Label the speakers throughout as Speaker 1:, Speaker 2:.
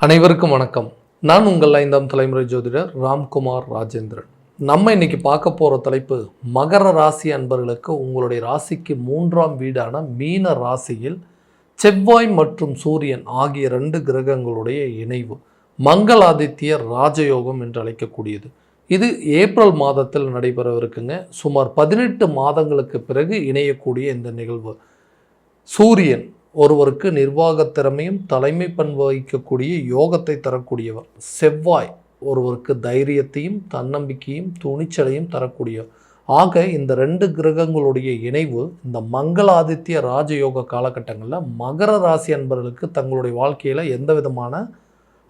Speaker 1: அனைவருக்கும் வணக்கம். நான் உங்கள் 5ஆம் தலைமுறை ஜோதிடர் ராம்குமார் ராஜேந்திரன். நம்ம இன்னைக்கு பார்க்க போகிற தலைப்பு மகர ராசி அன்பர்களுக்கு உங்களுடைய ராசிக்கு 3ஆம் வீடான மீன ராசியில் செவ்வாய் மற்றும் சூரியன் ஆகிய 2 கிரகங்களுடைய இணைவு மங்களாதித்ய ராஜயோகம் என்று அழைக்கக்கூடியது. இது ஏப்ரல் மாதத்தில் நடைபெறவிருக்குங்க. சுமார் 18 மாதங்களுக்கு பிறகு இணையக்கூடிய இந்த நிகழ்வு. சூரியன் ஒருவருக்கு நிர்வாகத் திறமையும் தலைமை பண்பு வகிக்கக்கூடிய யோகத்தை தரக்கூடியவர். செவ்வாய் ஒருவருக்கு தைரியத்தையும் தன்னம்பிக்கையும் துணிச்சலையும் தரக்கூடியவர். ஆக இந்த 2 கிரகங்களுடைய இணைவு இந்த மங்களாதித்ய ராஜயோக காலகட்டங்களில் மகர ராசி அன்பர்களுக்கு தங்களுடைய வாழ்க்கையில் எந்த விதமான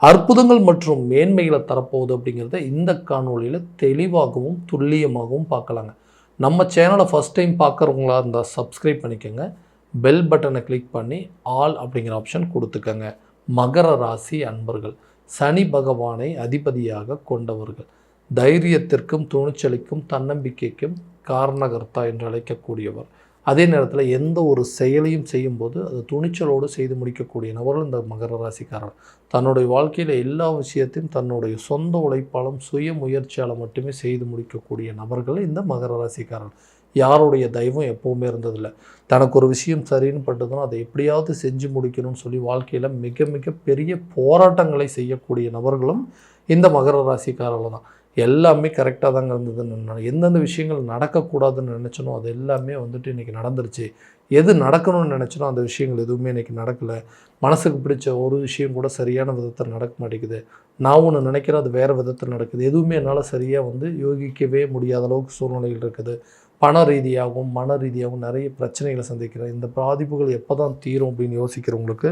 Speaker 1: அற்புதங்கள் மற்றும் மேன்மைகளை தரப்போகுது அப்படிங்கிறத இந்த காணொலியில் தெளிவாகவும் துல்லியமாகவும் பார்க்கலாங்க. நம்ம சேனலை ஃபஸ்ட் டைம் பார்க்குறவங்களா இருந்தால் சப்ஸ்கிரைப் பண்ணிக்கோங்க. பெல் பட்டனை கிளிக் பண்ணி ஆல் அப்படிங்கிற ஆப்ஷன் கொடுத்துக்கங்க. மகர ராசி அன்பர்கள் சனி பகவானை அதிபதியாக கொண்டவர்கள். தைரியத்திற்கும் துணிச்சலுக்கும் தன்னம்பிக்கைக்கும் காரணகர்த்தா என்று அழைக்கக்கூடியவர். அதே நேரத்தில் எந்த ஒரு செயலையும் செய்யும்போது அது துணிச்சலோடு செய்து முடிக்கக்கூடிய நபர்கள் இந்த மகர ராசிக்காரர். தன்னுடைய வாழ்க்கையில் எல்லா விஷயத்தையும் தன்னுடைய சொந்த உழைப்பாலும் சுய முயற்சியால் மட்டுமே செய்து முடிக்கக்கூடிய நபர்கள் இந்த மகர ராசிக்காரர். யாருடைய தயவும் எப்போவுமே இருந்ததில்லை. தனக்கு ஒரு விஷயம் சரின்னு பட்டதுன்னா அதை எப்படியாவது செஞ்சு முடிக்கணும்னு சொல்லி வாழ்க்கையில் மிக மிக பெரிய போராட்டங்களை செய்யக்கூடிய நபர்களும் இந்த மகர ராசிக்காரர்கள் தான். எல்லாமே கரெக்டாக தாங்க இருந்ததுன்னு எந்தெந்த விஷயங்கள் நடக்கக்கூடாதுன்னு நினச்சனோ அது எல்லாமே இன்றைக்கி நடந்துருச்சு. எது நடக்கணும்னு நினச்சனோ அந்த விஷயங்கள் எதுவுமே இன்றைக்கி நடக்கலை. மனசுக்கு பிடிச்ச ஒரு விஷயம் கூட சரியான விதத்தில் நடக்க மாட்டேங்குது. நான் ஒன்று நினைக்கிறேன், அது வேறு விதத்தில் நடக்குது. எதுவுமே என்னால் சரியாக யோகிக்கவே முடியாத அளவுக்கு சூழ்நிலைகள் இருக்குது. பண ரீதியாகவும் மன ரீதியாகவும் நிறைய பிரச்சனைகளை சந்திக்கிறேன். இந்த பாதிப்புகள் எப்போ தான் தீரும் அப்படின்னு யோசிக்கிறவங்களுக்கு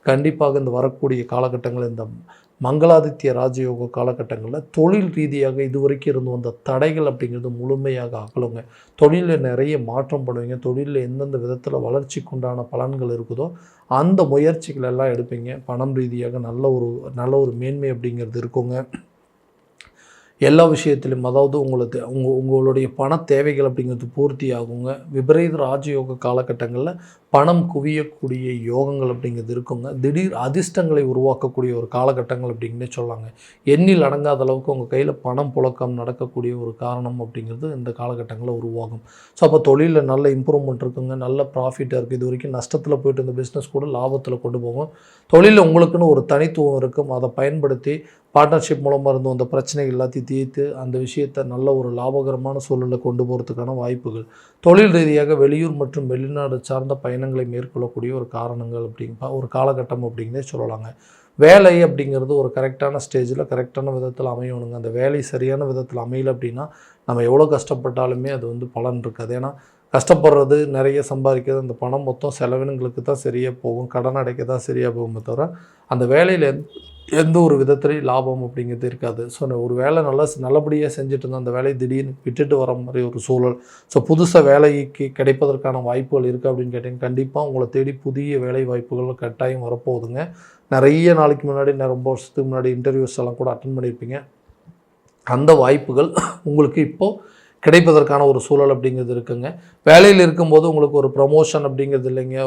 Speaker 1: கண்டிப்பாக இந்த வரக்கூடிய காலகட்டங்கள் இந்த மங்களாதித்ய ராஜயோக காலகட்டங்களில் தொழில் ரீதியாக இதுவரைக்கும் இருந்து வந்த தடைகள் அப்படிங்கிறது முழுமையாக அகலுங்க. தொழிலில் நிறைய மாற்றம் பண்ணுவீங்க. தொழிலில் எந்தெந்த விதத்தில் வளர்ச்சிக்கு உண்டான பலன்கள் இருக்குதோ அந்த முயற்சிகள் எல்லாம் எடுப்பீங்க. பணம் ரீதியாக நல்ல ஒரு மேன்மை அப்படிங்கிறது இருக்குங்க. எல்லா விஷயத்திலும் அதாவது உங்களுடைய பண தேவைகள் அப்படிங்கிறது பூர்த்தி ஆகுங்க. விபரீத ராஜயோக காலகட்டங்களில் பணம் குவியக்கூடிய யோகங்கள் அப்படிங்கிறது இருக்குங்க. திடீர் அதிர்ஷ்டங்களை உருவாக்கக்கூடிய ஒரு காலகட்டங்கள் அப்படின்னே சொல்லாங்க. எண்ணில் அடங்காத அளவுக்கு உங்கள் கையில் பணம் புழக்கம் நடக்கக்கூடிய ஒரு காரணம் அப்படிங்கிறது இந்த காலகட்டங்களில் உருவாகும். ஸோ அப்போ தொழிலில் நல்ல இம்ப்ரூவ்மெண்ட் இருக்குங்க. நல்ல ப்ராஃபிட்டாக இருக்குது. இது வரைக்கும் நஷ்டத்தில் போய்ட்டு இந்த பிஸ்னஸ் கூட லாபத்தில் கொண்டு போகும். தொழிலில் உங்களுக்குன்னு ஒரு தனித்துவம் இருக்கும். அதை பயன்படுத்தி பார்ட்னர்ஷிப் மூலமாக இருந்து அந்த பிரச்சனைகள் எல்லாத்தையும் தீர்த்து அந்த விஷயத்தை நல்ல ஒரு லாபகரமான சூழலில் கொண்டு போகிறதுக்கான வாய்ப்புகள். தொழில் ரீதியாக வெளியூர் மற்றும் வெளிநாடு சார்ந்த பயணங்களை மேற்கொள்ளக்கூடிய ஒரு காலகட்டம் அப்படிங்கிறதே சொல்லலாங்க. வேலை அப்படிங்கிறது ஒரு கரெக்டான ஸ்டேஜில் கரெக்டான விதத்தில் அமையணுங்க. அந்த வேலை சரியான விதத்தில் அமையலை அப்படின்னா நம்ம எவ்வளோ கஷ்டப்பட்டாலுமே அது பலன் இருக்காது. ஏன்னா கஷ்டப்படுறது நிறைய சம்பாதிக்கிறது அந்த பணம் மொத்தம் செலவினங்களுக்கு தான் சரியாக போகும், கடன் அடைக்க தான் சரியாக போகுமே தவிர அந்த வேலையில் எந்த ஒரு விதத்துலேயும் லாபம் அப்படிங்கிறது இருக்காது. ஸோ ஒரு வேலை நல்லபடியாக செஞ்சுட்டு இருந்தால் அந்த வேலையை திடீர்னு விட்டுட்டு வர மாதிரி ஒரு சூழல். ஸோ புதுசாக வேலைக்கு கிடைப்பதற்கான வாய்ப்புகள் இருக்குது அப்படின்னு கேட்டிங்கன்னா கண்டிப்பாக உங்களை தேடி புதிய வேலை வாய்ப்புகள் கட்டாயம் வரப்போகுதுங்க. நிறைய நாளைக்கு முன்னாடி ரொம்ப வருஷத்துக்கு முன்னாடி இன்டர்வியூஸ் எல்லாம் கூட அட்டன் பண்ணியிருப்பீங்க. அந்த வாய்ப்புகள் உங்களுக்கு இப்போது கிடைப்பதற்கான ஒரு சூழல் அப்படிங்கிறது இருக்குங்க. வேலையில் இருக்கும்போது உங்களுக்கு ஒரு ப்ரமோஷன் அப்படிங்கிறது இல்லைங்க,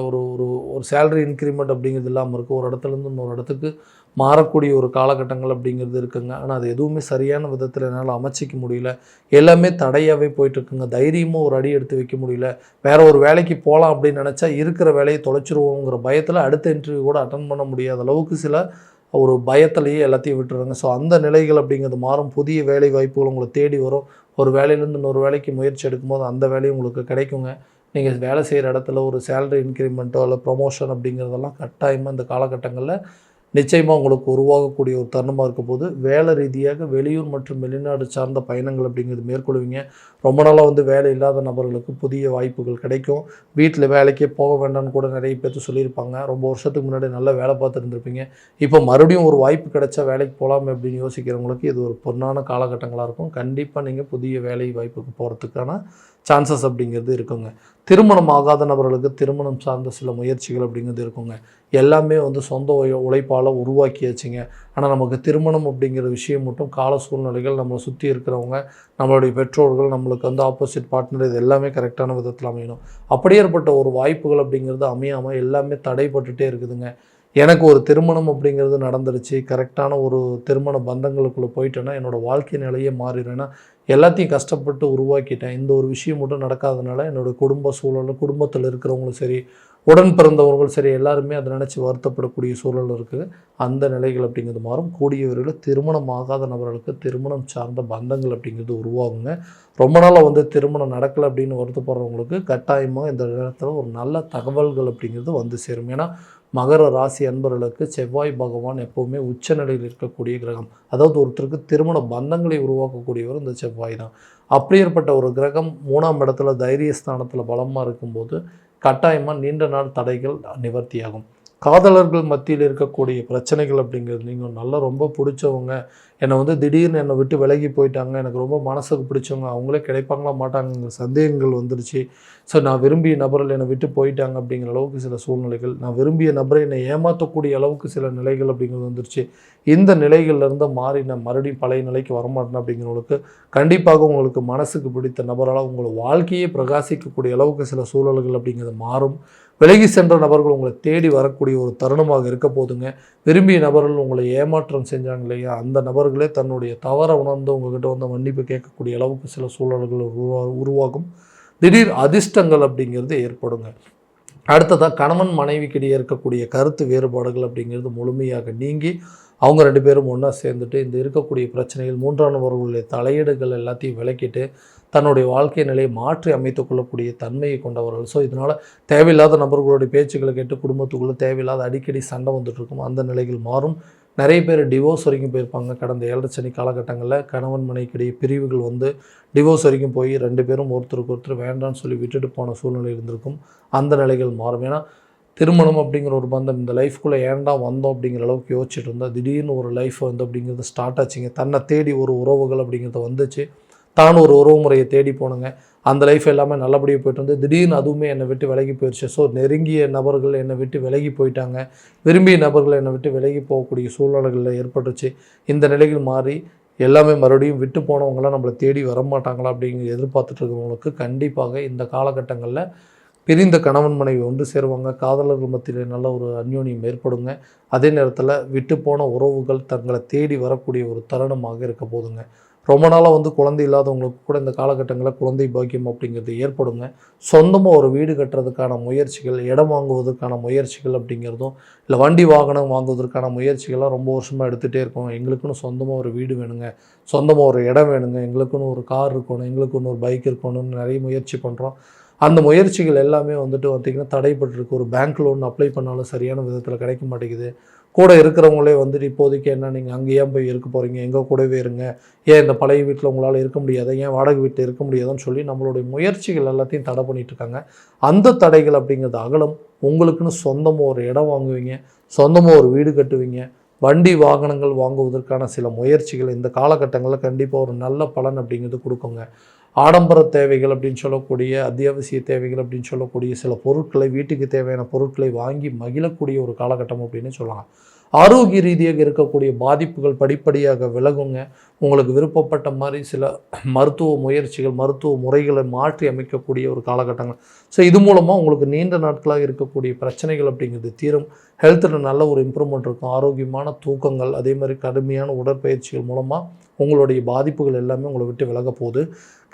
Speaker 1: ஒரு சேலரி இன்க்ரிமெண்ட் அப்படிங்கிறது இல்லாமல் இருக்குது. ஒரு இடத்துலேருந்து இன்னொரு இடத்துக்கு மாறக்கூடிய ஒரு காலகட்டங்கள் அப்படிங்கிறது இருக்குங்க. ஆனால் அது எதுவுமே சரியான விதத்தில் என்னால் அமைச்சிக்க முடியல. எல்லாமே தடையாகவே போயிட்டுருக்குங்க. தைரியமாக ஒரு அடி எடுத்து வைக்க முடியல. வேறு ஒரு வேலைக்கு போகலாம் அப்படின்னு நினச்சா இருக்கிற வேலையை தொலைச்சிருவோங்கிற பயத்தில் அடுத்த இன்டர்வியூ கூட அட்டன் பண்ண முடியாத அளவுக்கு சில ஒரு பயத்திலேயே எல்லாத்தையும் விட்டுறாங்க. ஸோ அந்த நிலைகள் அப்படிங்கிறது மாறும். புதிய வேலை வாய்ப்புகள் உங்களை தேடி வரும். ஒரு வேலையிலேருந்து இன்னொரு வேலைக்கு முயற்சி எடுக்கும்போது அந்த வேலையும் உங்களுக்கு கிடைக்குங்க. நீங்கள் வேலை செய்கிற இடத்துல ஒரு சேலரி இன்க்ரிமெண்ட்டோ இல்லை ப்ரொமோஷன் அப்படிங்கிறதெல்லாம் கட்டாயமாக இந்த காலகட்டங்களில் நிச்சயமாக உங்களுக்கு உருவாகக்கூடிய ஒரு தருணமாக இருக்க போது வேலை ரீதியாக வெளியூர் மற்றும் வெளிநாடு சார்ந்த பயணங்கள் அப்படிங்கிறது மேற்கொள்வீங்க. ரொம்ப நாளாக வேலை இல்லாத நபர்களுக்கு புதிய வாய்ப்புகள் கிடைக்கும். வீட்டில் வேலைக்கே போக வேண்டாம்னு கூட நிறைய பேர் சொல்லியிருப்பாங்க. ரொம்ப வருஷத்துக்கு முன்னாடி நல்லா வேலை பார்த்துருந்துருப்பீங்க. இப்போ மறுபடியும் ஒரு வாய்ப்பு கிடைச்சா வேலைக்கு போகலாமே அப்படின்னு யோசிக்கிறவங்களுக்கு இது ஒரு பொன்னான காலகட்டங்களாக இருக்கும். கண்டிப்பாக நீங்கள் புதிய வேலை வாய்ப்புக்கு போகிறதுக்கான சான்சஸ் அப்படிங்கிறது இருக்குங்க. திருமணம் ஆகாத நபர்களுக்கு திருமணம் சார்ந்த சில முயற்சிகள் அப்படிங்கிறது இருக்குங்க. எல்லாமே சொந்த உழைப்பால் உருவாக்கியாச்சுங்க. ஆனால் நமக்கு திருமணம் அப்படிங்கிற விஷயம் மட்டும் கால சூழ்நிலைகள், நம்மளை சுற்றி இருக்கிறவங்க, நம்மளுடைய பெற்றோர்கள், நம்மளுக்கு ஆப்போசிட் பார்ட்னர், இது எல்லாமே கரெக்டான விதத்தில் அமையணும். அப்படியேற்பட்ட ஒரு வாய்ப்புகள் அப்படிங்கிறது அமையாமல் எல்லாமே தடைப்பட்டுகிட்டே இருக்குதுங்க. எனக்கு ஒரு திருமணம் அப்படிங்கிறது நடந்துருச்சு, கரெக்டான ஒரு திருமண பந்தங்களுக்குள்ளே போயிட்டேன்னா என்னோடய வாழ்க்கை நிலையே மாறிடுறேன்னா எல்லாத்தையும் கஷ்டப்பட்டு உருவாக்கிட்டேன். இந்த ஒரு விஷயம் மட்டும் நடக்காதனால என்னோடய குடும்ப சூழல், குடும்பத்தில் இருக்கிறவங்களும் சரி, உடன் பிறந்தவர்கள் சரி, எல்லாருமே அதை நினச்சி வருத்தப்படக்கூடிய சூழல் இருக்குது. அந்த நிலைகள் அப்படிங்கிறது மாறும். கூடிய விரைவில் திருமணம் ஆகாத நபர்களுக்கு திருமணம் சார்ந்த பந்தங்கள் அப்படிங்கிறது உருவாகுங்க. ரொம்ப நாளாக வந்து திருமணம் நடக்கலை அப்படின்னு வருத்தப்படுறவங்களுக்கு கட்டாயமாக இந்த நேரத்தில் ஒரு நல்ல தகவல்கள் அப்படிங்கிறது வந்து சேரும். ஏன்னா மகர ராசி அன்பர்களுக்கு செவ்வாய் பகவான் எப்போவுமே உச்சநிலையில் இருக்கக்கூடிய கிரகம். அதாவது ஒருத்தருக்கு திருமண பந்தங்களை உருவாக்கக்கூடியவர் இந்த செவ்வாய் தான். அப்படியேற்பட்ட ஒரு கிரகம் 3ஆம் இடத்துல தைரியஸ்தானத்தில் பலமாக இருக்கும்போது கட்டாயமாக நீண்ட நாள் தடைகள் நிவர்த்தியாகும். காதலர்கள் மத்தியில் இருக்கக்கூடிய பிரச்சனைகள் அப்படிங்கிறது, நீங்கள் நல்லா ரொம்ப பிடிச்சவங்க என்னை வந்து திடீர்னு என்னை விட்டு விலகி போயிட்டாங்க, எனக்கு ரொம்ப மனசுக்கு பிடிச்சவங்க அவங்களே கிடைப்பாங்களா மாட்டாங்கிற சந்தேகங்கள் வந்துருச்சு. ஸோ நான் விரும்பிய நபர்கள் என்னை விட்டு போயிட்டாங்க அப்படிங்கிற அளவுக்கு சில சூழ்நிலைகள், நான் விரும்பிய நபரை என்னை ஏமாற்றக்கூடிய அளவுக்கு சில நிலைகள் அப்படிங்கிறது வந்துருச்சு. இந்த நிலைகள்லேருந்து மாறி நான் மறுபடியும் பழைய நிலைக்கு வரமாட்டேன் அப்படிங்கிறவங்களுக்கு கண்டிப்பாக உங்களுக்கு மனசுக்கு பிடித்த நபரால் உங்களை வாழ்க்கையே பிரகாசிக்கக்கூடிய அளவுக்கு சில சூழல்கள் அப்படிங்கிறது மாறும். விலகி சென்ற நபர்கள் உங்களை தேடி வரக்கூடிய ஒரு தருணமாக இருக்க போதுங்க. விரும்பிய நபர்கள் உங்களை ஏமாற்றம் செஞ்சாங்க இல்லையா, அந்த நபர்களே தன்னுடைய தவறை உணர்ந்து உங்ககிட்ட வந்து மன்னிப்பு கேட்கக்கூடிய அளவுக்கு சில சூழல்கள் உருவாகும். திடீர் அதிர்ஷ்டங்கள் அப்படிங்கிறது ஏற்படுங்க. அடுத்ததாக கணவன் மனைவிக்கிடையே இருக்கக்கூடிய கருத்து வேறுபாடுகள் அப்படிங்கிறது முழுமையாக நீங்கி அவங்க 2 பேரும் ஒன்றா சேர்ந்துட்டு இந்த இருக்கக்கூடிய பிரச்சனைகள், 3ஆம் நபர்களுடைய தலையீடுகள் எல்லாத்தையும் விலக்கிட்டு தன்னுடைய வாழ்க்கை நிலையை மாற்றி அமைத்துக் கொள்ளக்கூடிய தன்மையை கொண்டவர்கள். ஸோ இதனால் தேவையில்லாத நபர்களுடைய பேச்சுக்களை கேட்டு குடும்பத்துக்குள்ளே தேவையில்லாத அடிக்கடி சண்டை வந்துட்டுருக்கும். அந்த நிலைகள் மாறும். நிறைய பேர் டிவோர்ஸ் வரைக்கும் போயிருப்பாங்க. கடந்த 7 சனி காலகட்டங்களில் கணவன் மனைவிக்கிடையே பிரிவுகள் வந்து டிவோர்ஸ் வரைக்கும் போய் 2 பேரும் ஒருத்தருக்கு ஒருத்தர் வேண்டான்னு சொல்லி விட்டுட்டு போன சூழ்நிலை இருந்திருக்கும். அந்த நிலைகள் மாறும். ஏன்னா திருமணம் அப்படிங்கிற ஒரு பந்தம் இந்த லைஃப்குள்ளே ஏன்டா வந்தோம் அப்படிங்கிற அளவுக்கு யோசிச்சுட்டு இருந்தால் திடீர்னு ஒரு லைஃப் வந்து அப்படிங்கிறது ஸ்டார்ட் ஆச்சுங்க. தன்னை தேடி ஒரு உறவுகள் அப்படிங்கிறது வந்துச்சு. தான் ஒரு உறவு முறையை தேடி போனுங்க. அந்த லைஃப் எல்லாமே நல்லபடியாக போய்ட்டு வந்து திடீர்னு அதுவுமே என்னை விட்டு விலகி போயிடுச்சு. ஸோ நெருங்கிய நபர்கள் என்னை விட்டு விலகி போயிட்டாங்க, விரும்பிய நபர்கள் என்னை விட்டு விலகி போகக்கூடிய சூழ்நிலைகளில் ஏற்பட்டுச்சு. இந்த நிலைகள் மாறி எல்லாமே மறுபடியும் விட்டு போனவங்களாம் நம்மளை தேடி வரமாட்டாங்களா அப்படிங்கிற எதிர்பார்த்துட்டு இருக்கிறவங்களுக்கு கண்டிப்பாக இந்த காலகட்டங்களில் பிரிந்த கணவன் மனைவி ஒன்று சேருவாங்க. காதலர்கள் மத்தியில் நல்ல ஒரு அந்யோன்யம் ஏற்படுங்க. அதே நேரத்தில் விட்டு போன உறவுகள் தங்களை தேடி வரக்கூடிய ஒரு தருணமாக இருக்க போதுங்க. ரொம்ப நாளாக வந்து குழந்தை இல்லாதவங்களுக்கு கூட இந்த காலகட்டங்களில் குழந்தை பாக்கியம் அப்படிங்கிறது ஏற்படுங்க. சொந்தமாக ஒரு வீடு கட்டுறதுக்கான முயற்சிகள், இடம் வாங்குவதற்கான முயற்சிகள் அப்படிங்கிறதும், இல்லை வண்டி வாகனம் வாங்குவதற்கான முயற்சிகள்லாம் ரொம்ப வருஷமாக எடுத்துகிட்டே இருக்கோம். எங்களுக்குன்னு சொந்தமாக ஒரு வீடு வேணுங்க, சொந்தமாக ஒரு இடம் வேணுங்க, எங்களுக்குன்னு ஒரு கார் இருக்கணும், எங்களுக்குன்னு ஒரு பைக் இருக்கணும்னு நிறைய முயற்சி பண்ணுறோம். அந்த முயற்சிகள் எல்லாமே வந்துட்டு பார்த்திங்கன்னா தடைப்பட்டிருக்கு. ஒரு பேங்க் லோன் அப்ளை பண்ணாலும் சரியான விதத்தில் கிடைக்க மாட்டேங்குது. கூட இருக்கிறவங்களே வந்துட்டு இப்போதைக்கு என்ன நீங்கள் அங்கே ஏன் போய் இருக்க போகிறீங்க, எங்கள் கூடவே இருங்க, ஏன் இந்த பழைய வீட்டில் உங்களால் இருக்க முடியாத, ஏன் வாடகை வீட்டில் இருக்க முடியாதுன்னு சொல்லி நம்மளுடைய முயற்சிகள் எல்லாத்தையும் தடை பண்ணிகிட்ருக்காங்க. அந்த தடைகள் அப்படிங்கிறது அகலம். உங்களுக்குன்னு சொந்தமாக ஒரு இடம் வாங்குவீங்க, சொந்தமாக ஒரு வீடு கட்டுவீங்க, வண்டி வாகனங்கள் வாங்குவதற்கான சில முயற்சிகள் இந்த காலகட்டங்களில் கண்டிப்பாக ஒரு நல்ல பலன் அப்படிங்கிறது கொடுக்குங்க. ஆடம்பர தேவைகள் அப்படின்னு சொல்லக்கூடிய, அத்தியாவசிய தேவைகள் அப்படின்னு சொல்லக்கூடிய சில பொருட்களை, வீட்டுக்கு தேவையான பொருட்களை வாங்கி மகிழக்கூடிய ஒரு காலகட்டம் அப்படின்னு சொல்லலாம். ஆரோக்கிய ரீதியாக இருக்கக்கூடிய பாதிப்புகள் படிப்படியாக விலகுங்க. உங்களுக்கு விருப்பப்பட்ட மாதிரி சில மருத்துவ முயற்சிகள், மருத்துவ முறைகளை மாற்றி அமைக்கக்கூடிய ஒரு காலகட்டங்கள். ஸோ இது மூலமாக உங்களுக்கு நீண்ட நாட்களாக இருக்கக்கூடிய பிரச்சனைகள் அப்படிங்கிறது தீரும். ஹெல்த்தில் நல்ல ஒரு இம்ப்ரூவ்மெண்ட் இருக்கும். ஆரோக்கியமான தூக்கங்கள், அதே மாதிரி கடுமையான உடற்பயிற்சிகள் மூலமாக உங்களுடைய பாதிப்புகள் எல்லாமே உங்களை விட்டு விலக போகுது.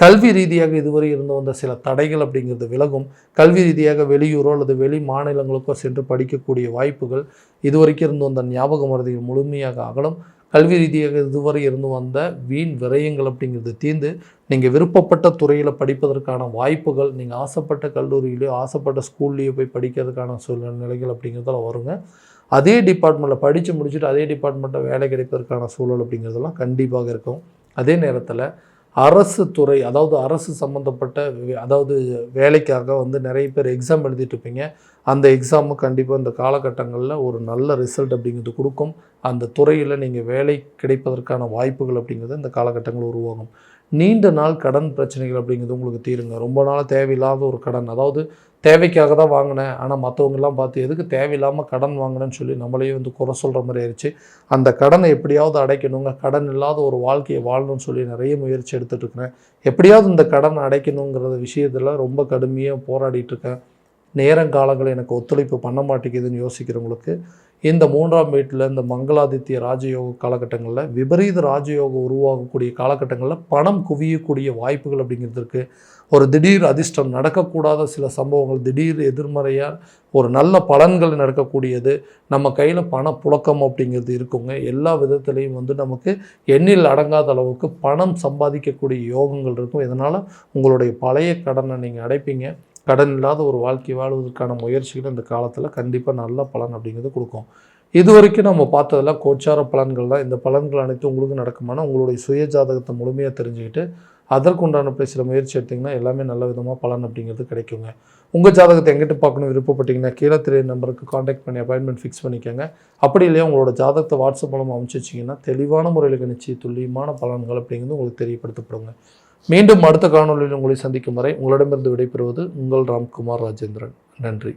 Speaker 1: கல்வி ரீதியாக இதுவரை இருந்து வந்த சில தடைகள் அப்படிங்கிறது விலகும். கல்வி ரீதியாக வெளியூரோ அல்லது வெளி மாநிலங்களுக்கோ சென்று படிக்கக்கூடிய வாய்ப்புகள், இதுவரைக்கும் இருந்து வந்த ஞாபக மறதிகள் முழுமையாக அகலும். கல்வி ரீதியாக இதுவரை இருந்து வந்த வீண் விரயங்கள் அப்படிங்கிறது தீர்ந்து நீங்கள் விருப்பப்பட்ட துறையில் படிப்பதற்கான வாய்ப்புகள், நீங்கள் ஆசைப்பட்ட கல்லூரியிலையோ ஆசைப்பட்ட ஸ்கூல்லையோ போய் படிக்கிறதுக்கான நிலைகள் அப்படிங்கிறதெல்லாம் வருங்க. அதே டிபார்ட்மெண்ட்டில் படித்து முடிச்சுட்டு அதே டிபார்ட்மெண்ட்டில் வேலை கிடைப்பதற்கான சூழல் அப்படிங்கிறதெல்லாம் கண்டிப்பாக இருக்கும். அதே நேரத்தில் அரசு துறை, அதாவது அரசு சம்மந்தப்பட்ட அதாவது வேலைக்காக வந்து நிறைய பேர் எக்ஸாம் எழுதிட்டு இருப்பீங்க. அந்த எக்ஸாமு கண்டிப்பாக இந்த காலகட்டங்களில் ஒரு நல்ல ரிசல்ட் அப்படிங்கிறது கொடுக்கும். அந்த துறையில் நீங்கள் வேலை கிடைப்பதற்கான வாய்ப்புகள் அப்படிங்கிறது இந்த காலகட்டங்கள் உருவாகும். நீண்ட நாள் கடன் பிரச்சனைகள் அப்படிங்கிறது உங்களுக்கு தீருங்க. ரொம்ப நாள் தேவையில்லாத ஒரு கடன், அதாவது தேவைக்காக தான் வாங்கினேன், ஆனால் மற்றவங்கெல்லாம் பார்த்து எதுக்கு தேவையில்லாமல் கடன் வாங்கினேன்னு சொல்லி நம்மளையே வந்து குறை சொல்கிற மாதிரி ஆயிடுச்சு. அந்த கடனை எப்படியாவது அடைக்கணுங்க, கடன் இல்லாத ஒரு வாழ்க்கையை வாழணும்னு சொல்லி நிறைய முயற்சி எடுத்துகிட்டு இருக்கிறேன். எப்படியாவது இந்த கடனை அடைக்கணுங்கிற விஷயத்தில் ரொம்ப கடுமையாக போராடிட்டுருக்கேன். நேரங்காலங்கள் எனக்கு ஒத்துழைப்பு பண்ண மாட்டேங்குதுன்னு யோசிக்கிறவங்களுக்கு இந்த 3ஆம் வீட்டில் இந்த மங்களாதித்ய ராஜயோக காலகட்டங்களில் விபரீத ராஜயோகம் உருவாகக்கூடிய காலகட்டங்களில் பணம் குவியக்கூடிய வாய்ப்புகள் அப்படிங்கிறது இருக்குது. ஒரு திடீர் அதிர்ஷ்டம், நடக்கக்கூடாத சில சம்பவங்கள், திடீர் எதிர்மறையாக ஒரு நல்ல பலன்கள் நடக்கக்கூடியது, நம்ம கையில் பணப்புழக்கம் அப்படிங்கிறது இருக்குங்க. எல்லா விதத்துலேயும் நமக்கு எண்ணில் அடங்காத அளவுக்கு பணம் சம்பாதிக்கக்கூடிய யோகங்கள் இருக்கும். இதனால் உங்களுடைய பழைய கடனை நீங்கள் அடைப்பீங்க. கடன் இல்லாத ஒரு வாழ்க்கை வாழ்வதற்கான முயற்சிகள் இந்த காலத்தில் கண்டிப்பாக நல்ல பலன் அப்படிங்கிறது கொடுக்கும். இது வரைக்கும் நம்ம பார்த்ததெல்லாம் கோச்சார பலன்கள் தான். இந்த பலன்கள் அனைத்தும் உங்களுக்கு நடக்குமானா உங்களுடைய சுய ஜாதகத்தை முழுமையாக தெரிஞ்சுக்கிட்டு அதற்குண்டான சில முயற்சி எடுத்திங்கன்னா எல்லாமே நல்ல விதமாக பலன் அப்படிங்கிறது கிடைக்குங்க. உங்கள் ஜாதகத்தை எங்கிட்ட பார்க்கணும் விருப்பப்பட்டீங்கன்னா கீழே தெரிய நம்பருக்கு காண்டாக்ட் பண்ணி அப்பாயின்மெண்ட் ஃபிக்ஸ் பண்ணிக்கோங்க. அப்படி இல்லையா உங்களோட ஜாதகத்தை வாட்ஸ்அப் மூலமாக அனுப்பிச்சி வச்சிங்கன்னா தெளிவான முறையில் கணிச்சு துல்லியமான பலன்கள் அப்படிங்கிறது உங்களுக்கு தெரியப்படுத்தப்படுங்க. மீண்டும் அடுத்த காணொலியில் உங்களை சந்திக்கும் வரை உங்களிடமிருந்து விடைபெறுவது உங்கள் ராம்குமார் ராஜேந்திரன். நன்றி.